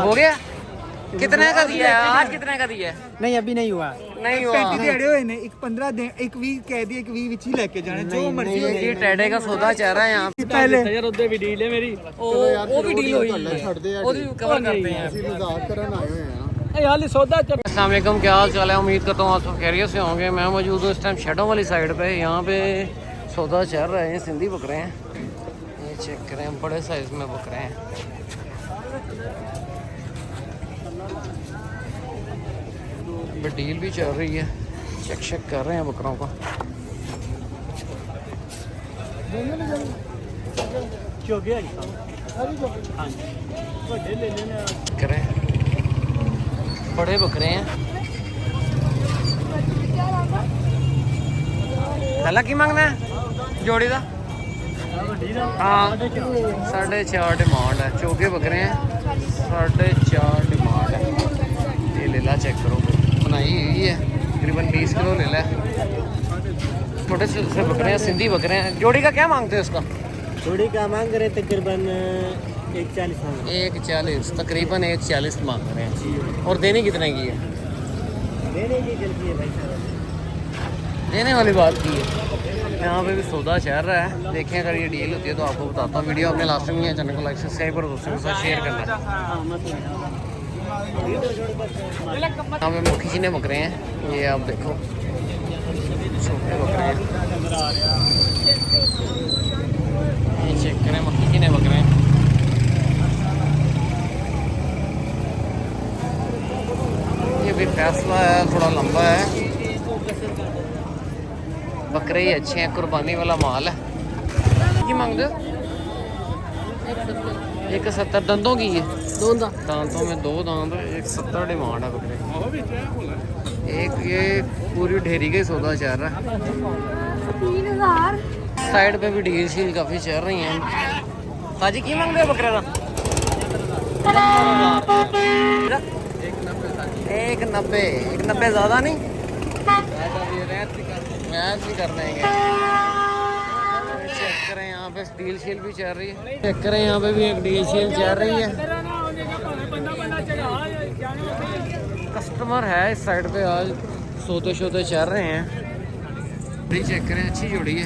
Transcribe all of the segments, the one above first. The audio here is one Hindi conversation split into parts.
हो गया? कितने का दिया है आज? कितने का दिया है? नहीं अभी नहीं हुआ। नहीं हुआ। 35 ਦਿਹਾੜੇ ਹੋਏ ਨੇ, ਇੱਕ 15 ਦਿਨ, ਇੱਕ 20 ਕਹਿ ਦੀ, ਇੱਕ 20 ਵਿੱਚ ਹੀ ਲੈ ਕੇ ਜਾਣਾ, ਜੋ ਮਰਜ਼ੀ ਹੋ ये टैडे का सौदा चल रहा है यहाँ पे। ਪਹਿਲੇ यार उधर भी डील है मेरी। वो भी डील हुई है, वो भी कवर करते हैं। अस्सलाम वालेकुम, क्या हाल चाल है? उम्मीद करता हूँ आप सब खैरियत से होंगे। मैं मौजूद हूँ इस टाइम शेडों वाली साइड पे। यहाँ पे सौदा चल रहे हैं, सिंधी बकरे हैं। ये चेक करें, बड़े साइज में बकरे हैं। डील भी चल रही है, चेक चेक कर रहे हैं बकरों को। करें बड़े बकरे हैं। पहला की मांगना है जोड़ी का? हाँ 4.5 डिमांड है। चौके बकरे हैं, 4.5 डिमांड है। ये ले ला, चेक करो, बनाई हुई है, तकरीबन 20 किलो ले ला। छोटे से बकरे हैं, सिंधी बकरे हैं। जोड़ी का क्या मांगते हैं उसका? जोड़ी का मांग रहे तकरीबन 140 मांग रहे। 140, तकरीबन 140 मांग रहे हैं। और देने कितने की है? देने की गलती है भाई साहब, देने वाली बात की है। यहाँ पे भी सौदा चल रहा है। देखें, अगर ये डील होती है तो आपको बताता हूँ। वीडियो अपने लास्ट में है, चैनल को लाइक सब्सक्राइब और दोस्तों के साथ शेयर करना। यहाँ पे मुखी चीने बकरे हैं, ये आप देखो, छोटे बकरे हैं। ये चेक करें, मुखी चीने बकरे हैं। ये भी फैसला है, थोड़ा लंबा है। बकरे ही अच्छे हैं, कुर्बानी वाला माल है। की मांग दो? 170 दंदों की है, दांतों में 2 दांत, 170 डिमांड है बकरे। एक ये पूरी ढेरी का ही सौदा चल रहा है। 3000 साइड पे भी डील शील काफ़ी चल रही हैं। ताजी की मांग रहे हो बकरे का? 190। 190 ज़्यादा नहीं, मैच भी कर देंगे। चेक करें, यहाँ पे डील शील भी चल रही है। चेक करें, यहाँ पे भी एक डील शील चल रही है। कस्टमर है इस साइड पे, आज सोते शोते चल रहे हैं। चेक करें, अच्छी जोड़ी है।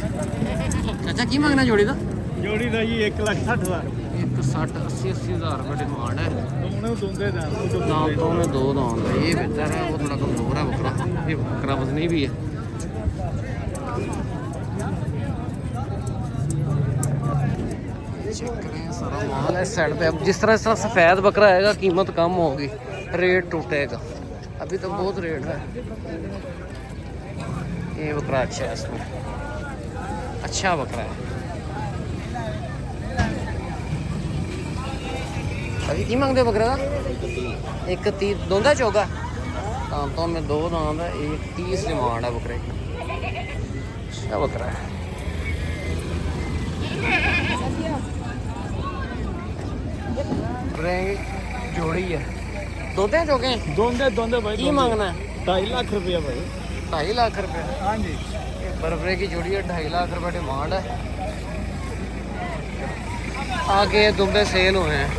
अच्छा की मांगना जोड़ी का? जोड़ी का जी 1,60,000। 1,60,80 हज़ार रुपये डिमांड है। दांतों में 2 दांत है। ये बेहतर है, वो थोड़ा कमजोर है बकरा। ये बकरा वजनी भी है। चेक करें, सारा माल है इस साइड पे। अब जिस तरह सफ़ेद बकरा आएगा, कीमत कम होगी, रेट टूटेगा। अभी तो बहुत रेट है। ये बकरा अच्छा है, इसमें अच्छा बकरा है। अभी की मांगते बकरे का? 1,30 दोंदा चौका, दांतों में 2 दांत है। 1,30 डिमांड है बकरे की। अच्छा बकरा है। जोड़ी है, दोंदे चौके हैं? दोंदे भाई। की मांगना है? 2.5 लाख रुपया भाई। 2.5 लाख रुपये? हाँ जी, बरबरे की जोड़ी है, 2.5 लाख रुपये डिमांड है। आगे दुम्बे सेल हुए हैं।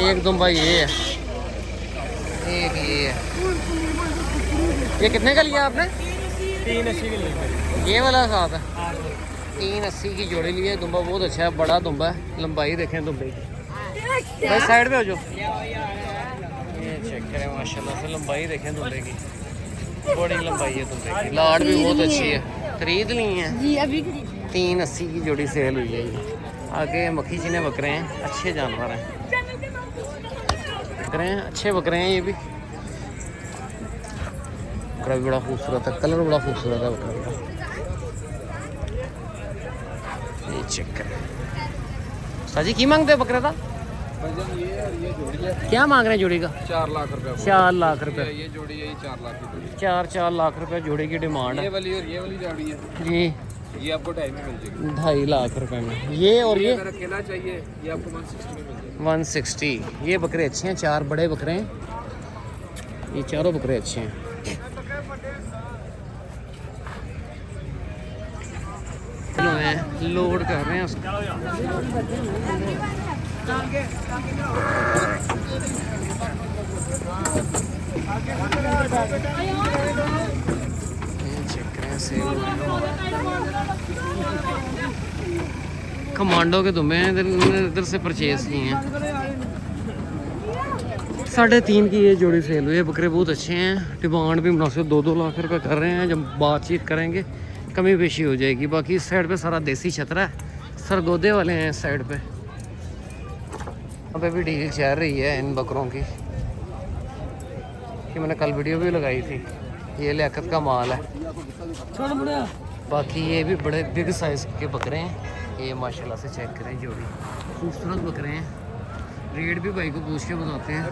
एक दुम्बा ये है, एक ये है। ये कितने का लिया आपने? 380 के लिए। ये वाला साथ है, 380 की जोड़ी ली है। दुम्बा बहुत अच्छा है, बड़ा दुम्बा है। लंबाई देखें दुम्बे की। भाई साइड पे हो जो। ये चेक करें, माशाल्लाह से लंबाई देखें दुम्बे की, बड़ी लंबाई है दुम्बे की। लाड़ भी बहुत अच्छी है। खरीद ली है जी अभी 380 की जोड़ी सेल हुई है। ये आगे मक्खी चीने बकरे हैं, अच्छे जानवर हैं, बकरे हैं, अच्छे बकरे हैं। ये भी बकरा भी बड़ा खूबसूरत है, कलर बड़ा खूबसूरत है बकरा का। ये चेक करें। साजी की मांगते हैं बकरे का? क्या मांग रहे हैं जोड़ी का? 4 लाख रुपए। 4 लाख रुपए। ये जोड़ी यही 4 लाख की जोड़ी। 4 लाख रुपए जोड़ी की डिमांड ये है वाली और ये वाली जोड़ी है, जी। ये आपको 2.5 में मिल जाएगी। 2.5 लाख रुपए में ये। और ये अगर अकेला चाहिए ये आपको 160 में मिल जाएगी। 160। ये बकरे अच्छे हैं, 4 बड़े बकरे हैं। ये चारों बकरे अच्छे हैं। लोड कर रहे हैं उसको। ये चेक करें सेल कमांडो के दुम्बे हैं, इधर से परचेज किए हैं। 3.5 की ये जोड़ी सेल हुई है। बकरे बहुत अच्छे हैं, डिमांड भी मुनासिब 2-2 लाख रुपए कर रहे हैं। जब बातचीत करेंगे कमी पेशी हो जाएगी। बाकी इस साइड पे सारा देसी छतरा है, सरगोदे वाले हैं इस साइड पे। यहाँ पे भी डील चल रही है इन बकरों की, कि मैंने कल वीडियो भी लगाई थी। ये लियाकत का माल है। बाकी ये भी बड़े बिग साइज के बकरे हैं। ये माशाल्लाह से चेक करें, जोड़ी खूबसूरत बकरे हैं। रेट भी भाई को पूछ के बताते हैं।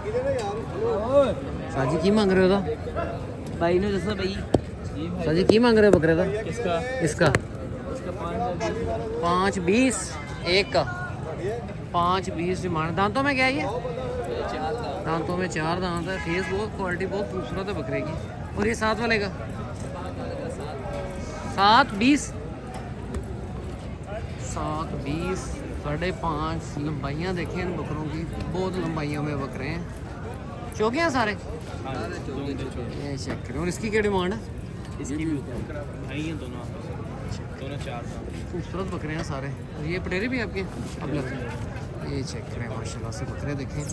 साजी की मांग रहे हो था भाई ने जैसा भाई साजी की मांग रहे हो बकरे का? इसका 5.20 एक का 5.20 डिमांड। दांतों में क्या है ये? दांतों में 4 दांत है। फेस बहुत, क्वालिटी बहुत खूबसूरत है बकरे की। और ये 7 वाले का 7.20 7.20 5.5 लंबाइयाँ देखें इन बकरों की, बहुत लंबाइयों में बकरे हैं। चौके हैं सारे, ये चेक करें। और इसकी क्या डिमांड है? इसकी भी भाई हैं दोनों 4 खूबसूरत बकरे हैं सारे। और ये पटेरे भी आपके अब लग, ये चेक करें माशाल्लाह से बकरे देखें,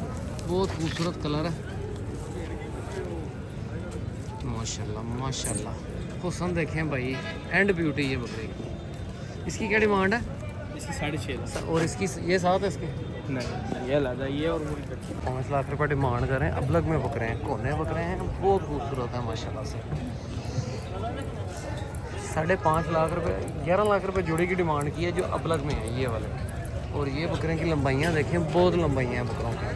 बहुत खूबसूरत कलर है माशाल्लाह माशाल्लाह। हुस्न देखें भाई, एंड ब्यूटी ये बकरे की। इसकी क्या डिमांड है? इसकी 6.5 और इसकी ये 7 है इसके? नहीं, ये लादा ये और 5 लाख रुपए डिमांड करें। अबलग में बकरे हैं, कोने बकरे हैं, बहुत खूबसूरत है माशाल्लाह से। 5.5 लाख रुपए 11 लाख रुपए जोड़ी की डिमांड की है, जो अबलग में है ये वाले। और ये बकरे की लंबाइयाँ देखें, बहुत लंबाइयाँ हैं बकरों की।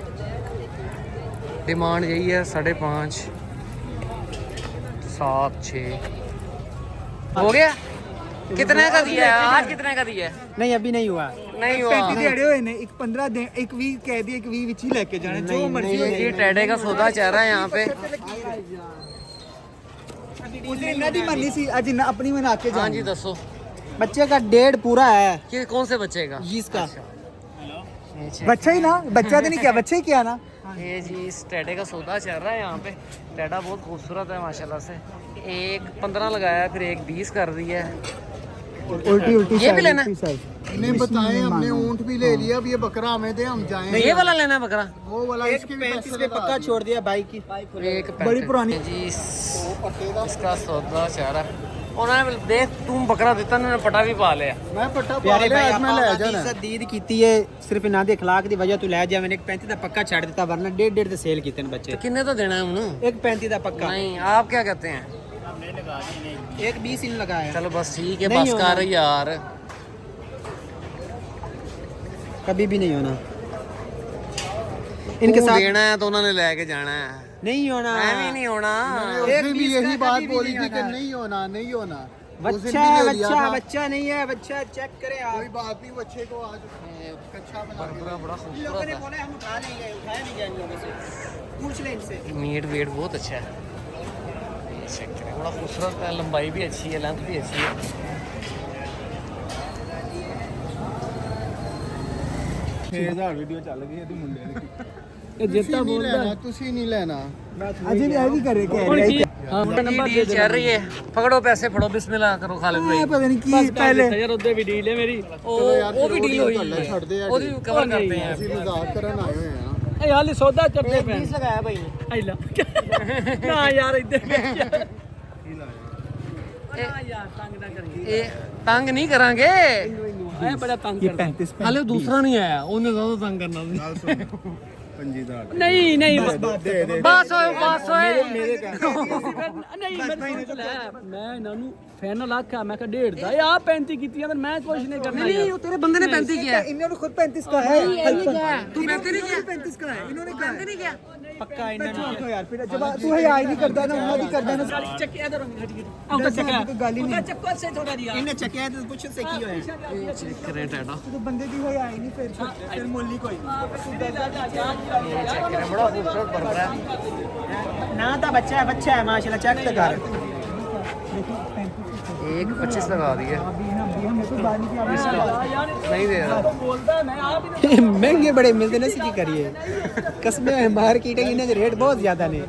डिमांड यही है 5.5 7 6 हो गया। कितने का दिया है आज? कितने का दिया है? नहीं अभी नहीं हुआ। नहीं हुआ। 35 ਦਿਹਾੜੇ ਹੋਏ ਨੇ, ਇੱਕ 15 ਦਿਨ, ਇੱਕ 20 ਕਹਿ ਦੀ, ਇੱਕ 20 ਵਿੱਚ ਹੀ ਲੈ ਕੇ ਜਾਣਾ ਜੋ ਮਰਜ਼ੀ ਹੋ ये टैडे का सौदा चल रहा है यहाँ पे। ਉਹਨੇ ਇਹਨਾਂ ਦੀ ਮੰਨੀ ਸੀ, ਅੱਜ ਇਹਨਾਂ ਆਪਣੀ ਬਣਾ ਕੇ हाँ ਜਾਣੀ। जी दसो, बच्चे का 1.5 पूरा है कि कौन से बच्चे का? इसका। ये चेक। ਬੱਚਾ ਹੀ ਨਾ, ਬੱਚਾ ਤਾਂ ਨਹੀਂ ਕਿਹਾ, ਬੱਚਾ ਹੀ किया ना। ये जी इस टैडे का सौदा चल रहा है यहाँ पे। टैडा बहुत खूबसूरत है माशाल्लाह से। एक 15 लगाया, फिर एक 20 कर दिया है। उल्टी उल्टी ये भी लेना? नहीं बताए, हमने ऊंट भी ले लिया। अब ये बकरा हमें दे, हम जाएं। ये वाला लेना है बकरा? वो वाला एक इसके भी 35 में पक्का छोड़ दिया बाइक की। एक बड़ी पुरानी। जी इसका सौदा चल रहा है। उन्होंने देख तुम बकरा देता ना, पटा भी पा लिया। मैं पट्टा प्यारे पाले, भाई आज मैं ले जाना। इज्जत दीद कीती है सिर्फ इन्हां दे अखलाक दी वजह तू ले जा। मैंने एक 35 दा पक्का छड़ दिता, वरना 1.5 दे सेल कीते ने बच्चे। तो किन्ने तो देना है उन्होंने? एक 35 दा पक्का, नहीं, आप क्या कहते हैं? एक 20 इन लगाया। चलो बस ठीक है, नहीं बस होना। कर यार। कभी भी नहीं होना इनके इनके साथ। देना है तो उन्होंने लेके जाना है, नहीं होना। ऐਵੇਂ नहीं होना। उसने भी 20 यही का बात कभी भी बोली नहीं थी कि होना। नहीं होना, नहीं होना। उस दिन बच्चा भी है, ले लिया बच्चा था। बच्चा नहीं है, बच्चा चेक करें कोई आप। बात नहीं, बच्चे को आज कच्चा बना के बकरा बड़ा इन लोगों ने खूबसूरत बोला हम उठा लेंगे, उठाया नहीं जाएंगे लोगों से, पूछ ले इनसे। है। मीट वेट बहुत अच्छा है। ये चेक करें, बड़ा खूबसूरत है, लंबाई भी अच्छी है, लेंथ भी अच्छी है। 6000 वीडियो चल गई है मुंडे ने। ਇਹ ਜਿੱਤਾ नहीं लेना, तुसी नहीं लेना। अजय भी ऐसी कर रहे कह रहे हैं। डील चल रही है, पकड़ो पैसे फड़ो, बिस्मिल्लाह करो खालिद भाई। पता नहीं की पहले यार उधर भी डील है मेरी। वो भी डील हुई है, छड़ दे यार, वो भी कवर करते हैं। ਅਸੀਂ ਮਜ਼ਾਕ ਕਰਨ ਆਏ ਹੋਏ ਆ। ए हाली सौदा करते पे 20 लगाया भाई ने। आइला ना यार इधर ये तंग नहीं करांगे, ए बड़ा तंग करता है। 35 हाले दूसरा नहीं आया, उन्हें ज्यादा तंग करना। नहीं नहीं बस होए बस होए। नहीं मैं इन्होंने फाइनल आखा, मैं 1.5 दा आ 35 कीती पर मैं कुछ नहीं करना नहीं, वो तेरे बंदे ने 35 किया है। इन्होंने खुद 35 का है। तू 35 नहीं किया? 35 का है इन्होंने कहा। 35 नहीं किया? पक्का इन्होंने तो यार फिर जब तू है आई नहीं करता ना, उन्होंने करता ना। चक्के इधर आउट चक्का कोई गाली नहीं। चक्का से थोड़ा दिया इन्हें चक्के तो कुछ से कियो है। ये चेक करें टाटा, तो बंदे की होई आई नहीं, फिर मोली कोई। ये चेक करें, बड़ा खूबसूरत बकरा है। ना था बच्चा है माशाल्लाह, चेक तो कर। एक 25 लगा दिए। नहीं दे रहा बोलता है मैं आप ही महंगे बड़े मिलते ना की करिए कस्में मार्केट है इन्हें रेट बहुत ज्यादा ने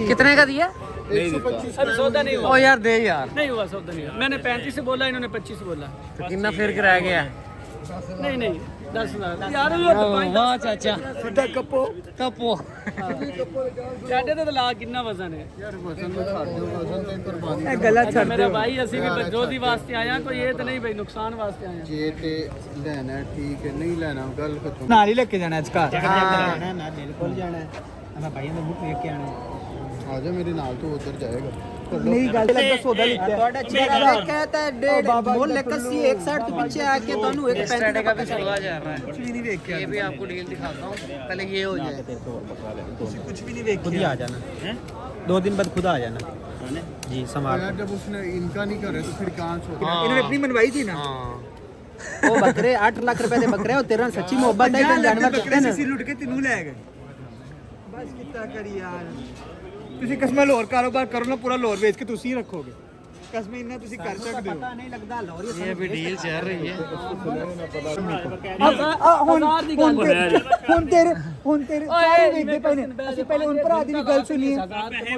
कितने का दिया? अरे सौदा नहीं हुआ ओ यार दे यार। नहीं हुआ सौदा नहीं हुआ मैंने 35 से बोला इन्होंने 25 से बोला तो कितना फिर रह गया? नहीं नहीं 10,000 यार ये तो वाह चाचा सीधा कपो तपो ਸਾਡੇ ਤੇ ਲਾ ਕਿੰਨਾ ਵਜ਼ਨ ਹੈ ਇਹ ਗਲਾ ਛੱਡ मेरा भाई ਅਸੀਂ ਵੀ ਬੱਜੋ ਦੀ ਵਾਸਤੇ ਆਇਆ ਕੋਈ ਇਹ ਤਾਂ ਨਹੀਂ ਭਾਈ ਨੁਕਸਾਨ ਵਾਸਤੇ ਆਇਆ ਜੇ ਤੇ ਲੈਣਾ ਠੀਕ ਹੈ ਨਹੀਂ ਲੈਣਾ ਗੱਲ ਖਤਮ ਨਾਲ ਹੀ ਲੈ ਕੇ ਜਾਣਾ ਅੱਜ ਘਰ ਨਾ ਬਿਲਕੁਲ ਜਾਣਾ ਮੈਂ ਭਾਈਆਂ ਦਾ ਬੁੱਕ ਵੇਖ ਕੇ ਆਣਾ ਆ ਜਾ ਮੇਰੇ ਨਾਲ ਤੂੰ ਉਧਰ ਜਾਏਗਾ ਨਹੀਂ ਗੱਲ ਲੱਗਾ ਸੌਦਾ ਲਿਖਿਆ ਤੁਹਾਡਾ ਚੇਹਰਾ कहता है 1.5 मोल लेकर सी एक साइड तो पीछे आके ਤੁਹਾਨੂੰ ਇੱਕ स्टैंड का भी चला जा रहा है। कुछ भी नहीं देख के ये भी आपको डील दिखाता हूँ, पहले ये हो जाए। कुछ भी नहीं देख खुद ही आ जाना हैं 2 दिन बाद खुद आ जाना जी संभाल यार जब उसने इनका नहीं करे तो फिर कहाँ छोड़ इन्होंने अपनी मनवाई थी ना हाँ वो बकरे 8 लाख रुपए दे बकरे और तेरा सच्ची मोहब्बत है जानवर कहते हैं लुट के तैनू ले गए बस कितना करी यार ਤੁਸੀਂ ਕਸਮੇ ਲੋਰ ਕਾਰੋਬਾਰ ਕਰੋ ਨਾ ਪੂਰਾ ਲੋਰ ਵੇਚ ਕੇ ਤੁਸੀਂ ਹੀ ਰੱਖੋਗੇ ਕਸਮੇ ਇੰਨਾ ਤੁਸੀਂ ਕਰ ਸਕਦੇ ਹੋ ਪਤਾ ਨਹੀਂ ਲੱਗਦਾ ਲੋਰ ये अभी डील चल रही है। ਹੁਣ ਤੇਰੇ ਸਾਰੇ ਵੇਖਦੇ ਪਏ ਨੇ ਅਸੀਂ ਪਹਿਲੇ ਹੁਣ ਭਰਾ ਦੀ ਵੀ ਗੱਲ ਸੁਣੀ ਹੈ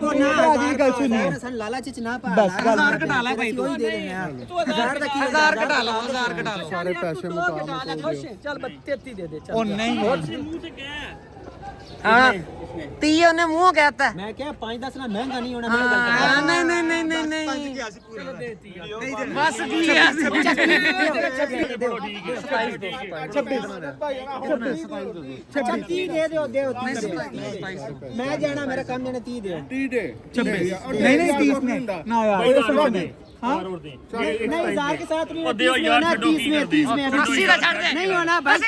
ਹੁਣ ਭਰਾ ਦੀ ਵੀ ਗੱਲ ਸੁਣੀ ਹੈ ਸਾਨੂੰ ਲਾਲਚ ਚ ਨਾ ਪਾ ਬਸ ਗੱਲ ਘਟਾ ਲੈ ਭਾਈ ਉਹੀ ਦੇ ਦੇਣੇ ਆ ਤੂੰ 1000 ਦਾ ਕੀ 1000 घटा लो, 1000 घटा लो। सारे पैसे मुकाम ਖੁਸ਼ ਹੈ ਚੱਲ 33 ਦੇ ਦੇ ਚੱਲ ਉਹ ਨਹੀਂ हाँ 30 ने मुंह कहता है। ਮੈਂ ਕਿਹਾ 5-10 ਨਾਲ ਮਹਿੰਗਾ ਨਹੀਂ ਹੋਣਾ हाँ, नहीं बस ਦੇ ਦਿਓ ਮੈਂ ਜਾਣਾ ਮੇਰਾ ਕੰਮ ਜਾਣਾ 30 ਦਿਓ 30 ਦੇ नहीं नहीं 30 में ना यार ये समझ नहीं हाँ नहीं 1000 के साथ नहीं 30 में 80 का छाड़ दे। नहीं होना बस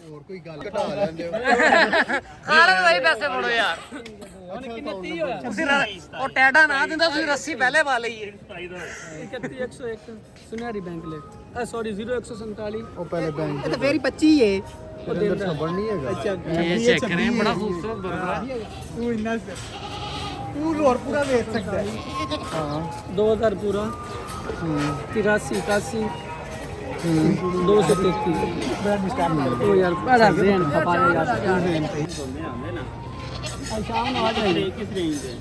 ਹੋਰ ਕੋਈ ਗੱਲ ਘਟਾ ਲੈਂਦੇ ਹੋ अरे भाई पैसे मोड़ो यार। ਤੁਸੀਂ ਉਹ ਟੈਡਾ ਨਾ ਦਿੰਦਾ ਤੁਸੀਂ ਰੱਸੀ ਪਹਿਲੇ ਪਾ ਲਈਏ। 31101 ਸੁਨਹਿਰੀ ਬੈਂਕ ਲੈ ਸੌਰੀ 0147 ਉਹ ਪਹਿਲੇ ਬੈਂਕ ਇਹ ਤਾਂ ਫੇਰ ਹੀ 25 ਹੈ ਉਹ ਦੇ ਦਿੰਦਾ ਖਬਰ ਨਹੀਂ ਹੈਗਾ ये चेक करें, बड़ा खूबसूरत बर्गर है। तू इन्ना तू लोर पूरा बेच सकता है ਹਾਂ 2000 पूरा 83 81 233 ओ यार बड़ा ज़हन खपाया यार शाम आ जाएंगे किस रेंज पे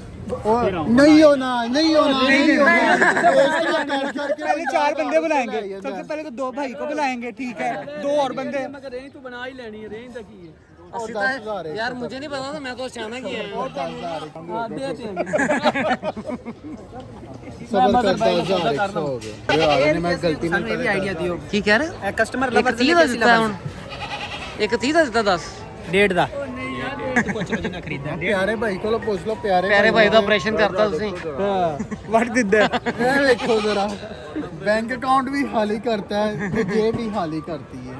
नहीं होना नहीं होना पहले 4 बंदे बुलाएंगे सबसे पहले तो 2 भाई को बुलाएंगे ठीक है 2 और बंदे मगर रेंज तो बना ही लेनी है रेंज तक ही है यार मुझे नहीं पता था, मैं तो अचानक ही आया। हाँ देते हैं सबर कर 10,000 हो गया यार मैं गलती नहीं ਇਹ ਵੀ ਆਈਡੀਆ ਦਿਓ की कह रहे? ਕਸਟਮਰ एक 30 ਦਾ ਦਿੱਤਾ ਹੁਣ, ਇੱਕ 30 ਦਾ ਦਿੱਤਾ 10। ਡੇਢ ਦਾ ਕੁਛ ਜਿੰਨਾ ਖਰੀਦਾ ਪਿਆਰੇ ਭਾਈ ਕੋਲੋਂ ਪੁੱਛ ਲਓ ਪਿਆਰੇ ਭਾਈ ਦਾ ਆਪਰੇਸ਼ਨ ਕਰਤਾ ਤੁਸੀਂ। वट दिंदा ਇਹ ਵੇਖੋ ਜ਼ਰਾ बैंक अकाउंट भी खाली करता है ते जेब भी खाली करती है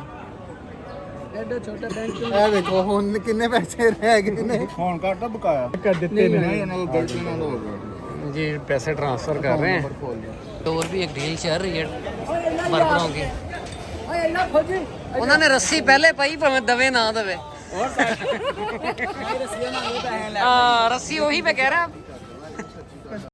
एडो छोटा बैंक ਇਹ ਵੇਖੋ ਹੁਣ ਕਿੰਨੇ ਪੈਸੇ ਰਹਿ ਗਏ ਨੇ ਫੋਨ ਕਰਤਾ ਬਕਾਇਆ कर देते हैं ਇਹਨਾਂ ਨੂੰ ਗਲਤੀ ਨਾਲ ਹੋ ਗਿਆ जी पैसे ट्रांसफर कर रहे हैं। और भी एक डील चल रही है बर्गरों की। उन्होंने रस्सी पहले पाई पर दवे ना दवे। रस्सी वही पे कह रहा है।